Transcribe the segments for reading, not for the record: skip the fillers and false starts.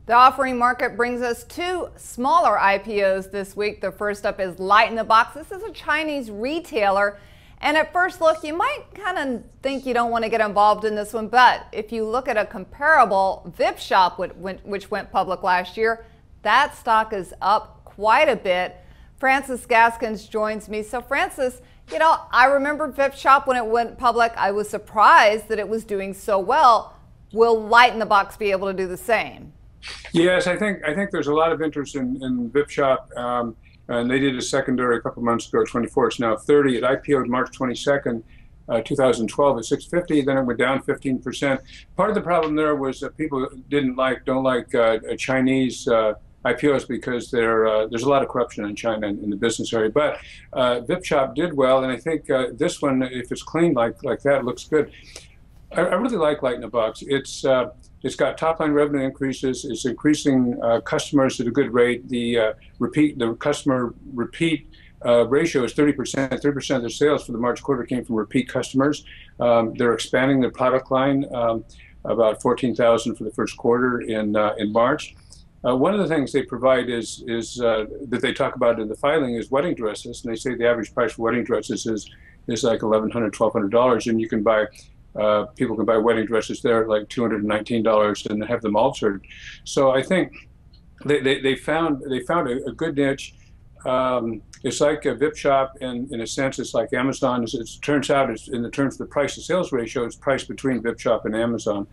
The offering market brings us two smaller IPOs this week. The first up is LightInTheBox. This is a Chinese retailer. And at first look, you might kind of think you don't want to get involved in this one. But if you look at a comparable VipShop, which went public last year, that stock is up quite a bit. Francis Gaskins joins me. So Francis, you know, I remember VipShop when it went public. I was surprised that it was doing so well. Will LightInTheBox be able to do the same? Yes, I think there's a lot of interest in VipShop, and they did a secondary a couple months ago at 24. It's now 30. It IPO'd March 22nd, 2012 at 650. Then it went down 15%. Part of the problem there was that people don't like Chinese IPOs because there's a lot of corruption in China in the business area. But VipShop did well, and I think this one, if it's clean like that, it looks good. I really like LightInTheBox. It's got top-line revenue increases. It's increasing customers at a good rate. The customer repeat ratio is 30%. 30% of their sales for the March quarter came from repeat customers. They're expanding their product line, about 14,000 for the first quarter in March. One of the things they provide is that they talk about in the filing is wedding dresses, and they say the average price for wedding dresses is like $1,100, $1,200, and you can buy. People can buy wedding dresses there at like $219 and have them altered. So I think they found a good niche. It's like a VipShop, and in a sense, it's like Amazon. It turns out, in the terms of the price to sales ratio, it's priced between VipShop and Amazon.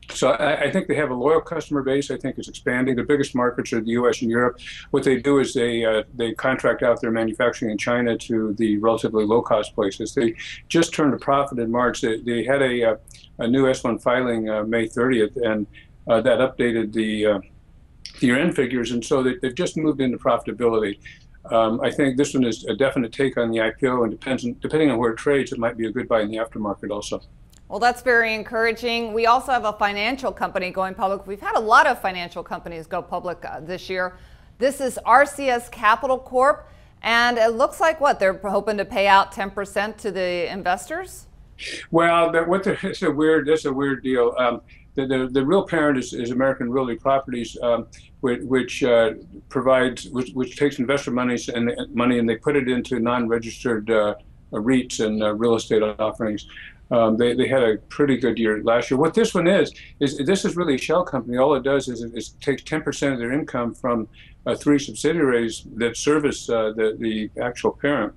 So I think they have a loyal customer base. I think it's expanding. The biggest markets are the U.S. and Europe. What they do is they contract out their manufacturing in China to the relatively low-cost places. They just turned a profit in March. They had a new S1 filing May 30th, and that updated the year-end figures, and so they've just moved into profitability. I think this one is a definite take on the IPO, and depending on where it trades, it might be a good buy in the aftermarket also. Well, that's very encouraging. We also have a financial company going public. We've had a lot of financial companies go public this year. This is RCS Capital Corp. And it looks like they're hoping to pay out 10% to the investors? Well, it's a weird deal. The real parent is American Realty Properties, which takes investor money and they put it into non-registered REITs and real estate offerings. They had a pretty good year last year. What this one is this is really a shell company. All it does is takes 10% of their income from 3 subsidiaries that service the actual parent.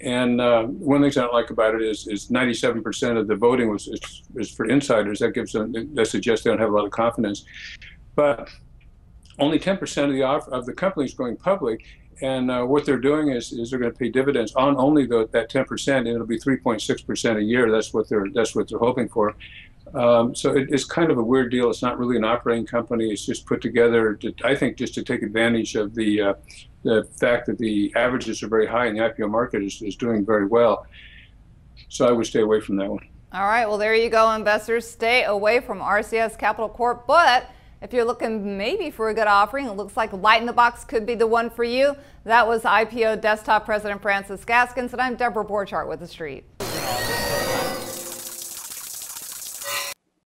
And one of the things I don't like about it is 97% of the voting is for insiders. That suggests they don't have a lot of confidence. But only 10% of the company is going public. And what they're doing is they're going to pay dividends on only that 10%, and it'll be 3.6% a year. That's what they're hoping for. So it's kind of a weird deal. It's not really an operating company. It's just put together, I think, just to take advantage of the fact that the averages are very high and the IPO market is doing very well. So I would stay away from that one. All right. Well, there you go, investors. Stay away from RCS Capital Corp. But if you're looking maybe for a good offering, it looks like LightInTheBox could be the one for you. That was IPO Desktop President Francis Gaskins, and I'm Deborah Borchardt with The Street.